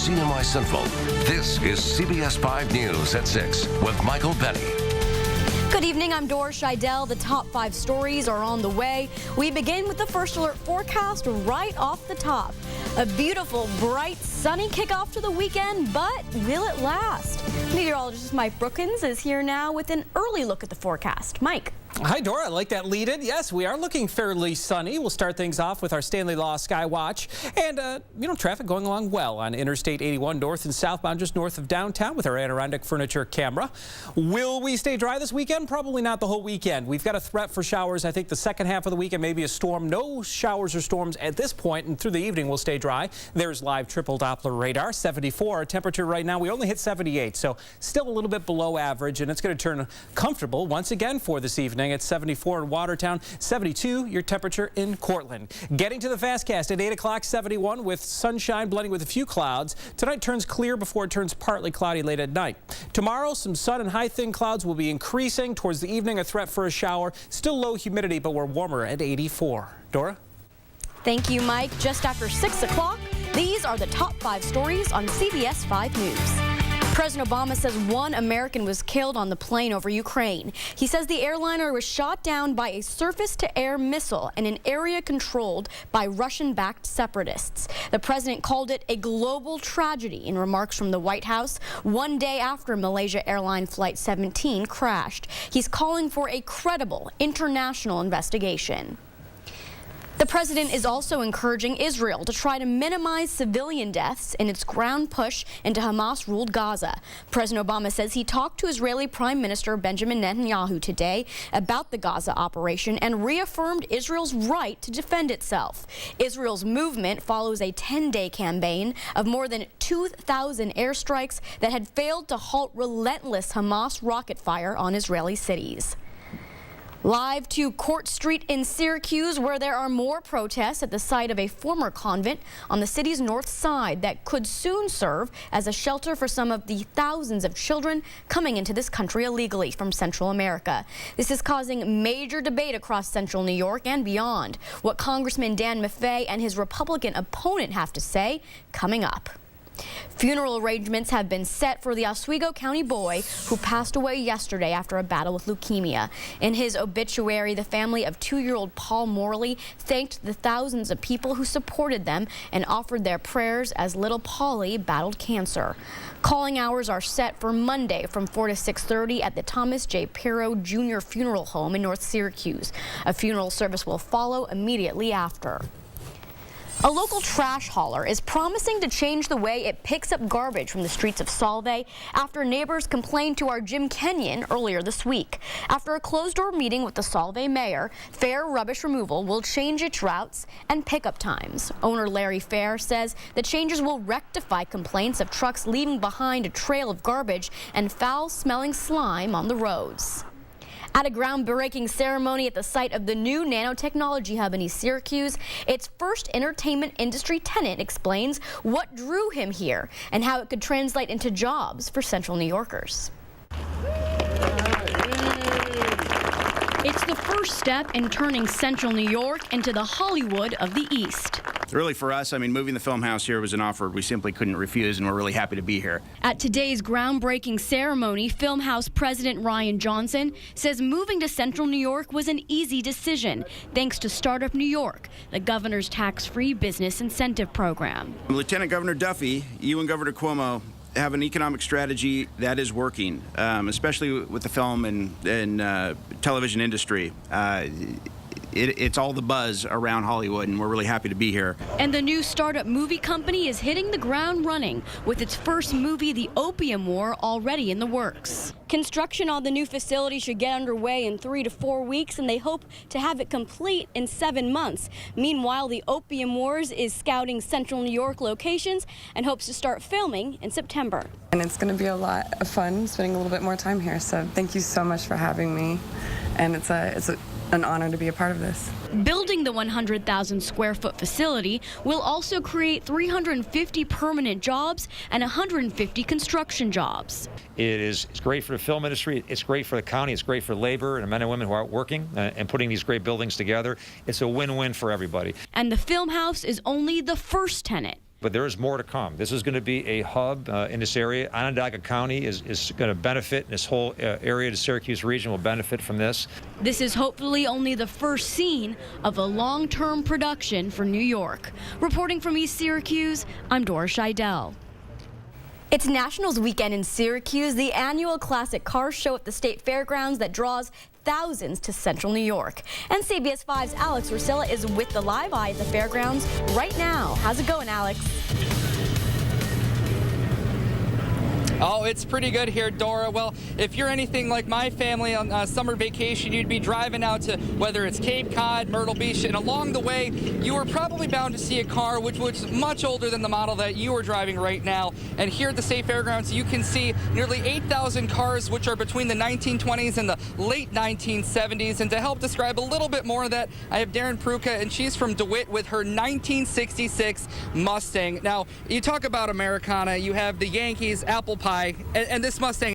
CNY Central. This is CBS 5 News at 6 with Michael Benny. Good evening, I'm Dora. The top 5 stories are on the way. We begin with the first alert forecast right off the top. A beautiful, bright, sunny kickoff to the weekend, but will it last? Meteorologist Mike Brookins is here now with an early look at the forecast. Mike. Hi, Dora. I like that lead-in. Yes, we are looking fairly sunny. We'll start things off with our Stanley Law Sky Watch. And, traffic going along well on Interstate 81 north and southbound just north of downtown with our Adirondack Furniture camera. Will we stay dry this weekend? Probably not the whole weekend. We've got a threat for showers, I think, the second half of the weekend, maybe a storm. No showers or storms at this point, and through the evening we'll stay dry. There's live triple Doppler radar, 74. Our temperature right now, we only hit 78, so still a little bit below average, and it's going to turn comfortable once again for this evening. It's 74 in Watertown, 72 your temperature in Cortland. Getting to the Fastcast at 8 o'clock, 71 with sunshine blending with a few clouds. Tonight turns clear before it turns partly cloudy late at night. Tomorrow, some sun and high thin clouds will be increasing. Towards the evening, a threat for a shower. Still low humidity, but we're warmer at 84. Dora? Thank you, Mike. Just after 6 o'clock, these are the top 5 stories on CBS 5 News. President Obama says one American was killed on the plane over Ukraine. He says the airliner was shot down by a surface-to-air missile in an area controlled by Russian-backed separatists. The president called it a global tragedy in remarks from the White House one day after Malaysia Airline Flight 17 crashed. He's calling for a credible international investigation. The president is also encouraging Israel to try to minimize civilian deaths in its ground push into Hamas-ruled Gaza. President Obama says he talked to Israeli Prime Minister Benjamin Netanyahu today about the Gaza operation and reaffirmed Israel's right to defend itself. Israel's movement follows a 10-day campaign of more than 2,000 airstrikes that had failed to halt relentless Hamas rocket fire on Israeli cities. Live to Court Street in Syracuse, where there are more protests at the site of a former convent on the city's north side that could soon serve as a shelter for some of the thousands of children coming into this country illegally from Central America. This is causing major debate across central New York and beyond. What Congressman Dan Maffei and his Republican opponent have to say coming up. Funeral arrangements have been set for the Oswego County boy who passed away yesterday after a battle with leukemia. In his obituary, the family of 2-year-old Paul Morley thanked the thousands of people who supported them and offered their prayers as little Paulie battled cancer. Calling hours are set for Monday from 4 to 6:30 at the Thomas J. Pirro Jr. Funeral Home in North Syracuse. A funeral service will follow immediately after. A local trash hauler is promising to change the way it picks up garbage from the streets of Solvay after neighbors complained to our Jim Kenyon earlier this week. After a closed-door meeting with the Solvay mayor, Fair Rubbish Removal will change its routes and pickup times. Owner Larry Fair says the changes will rectify complaints of trucks leaving behind a trail of garbage and foul-smelling slime on the roads. At a groundbreaking ceremony at the site of the new nanotechnology hub in East Syracuse, its first entertainment industry tenant explains what drew him here and how it could translate into jobs for Central New Yorkers. It's the first step in turning Central New York into the Hollywood of the East. Really, for us, moving the film house here was an offer we simply couldn't refuse, and we're really happy to be here. At today's groundbreaking ceremony, Film House President Ryan Johnson says moving to Central New York was an easy decision, thanks to Startup New York, the governor's tax-free business incentive program. Lieutenant Governor Duffy, you and Governor Cuomo have an economic strategy that is working, especially with the film and television industry. It's all the buzz around Hollywood, and we're really happy to be here. And the new startup movie company is hitting the ground running with its first movie, The Opium War, already in the works. Construction on the new facility should get underway in 3 to 4 weeks, and they hope to have it complete in 7 months. Meanwhile, The Opium Wars is scouting Central New York locations and hopes to start filming in September. And it's going to be a lot of fun spending a little bit more time here, so thank you so much for having me. And it's an honor to be a part of this. Building the 100,000 square foot facility will also create 350 permanent jobs and 150 construction jobs. It's great for the film industry, it's great for the county, it's great for labor and the men and women who are working and putting these great buildings together. It's a win-win for everybody. And the Film House is only the first tenant But there is more to come. This is going to be a hub in this area. Onondaga County is going to benefit. This whole area, the Syracuse region, will benefit from this. This is hopefully only the first scene of a long-term production for New York. Reporting from East Syracuse, I'm Dora Scheidel. It's Nationals weekend in Syracuse, the annual classic car show at the state fairgrounds that draws thousands to central New York. And CBS 5's Alex Rusilla is with the Live Eye at the fairgrounds right now. How's it going, Alex? Oh, it's pretty good here, Dora. Well, if you're anything like my family on summer vacation, you'd be driving out to whether it's Cape Cod, Myrtle Beach, and along the way, you were probably bound to see a car which was much older than the model that you are driving right now. And here at the State Fairgrounds, you can see nearly 8,000 cars which are between the 1920s and the late 1970s. And to help describe a little bit more of that, I have Darren Pruka, and she's from DeWitt with her 1966 Mustang. Now, you talk about Americana, you have the Yankees, apple pie, and this Mustang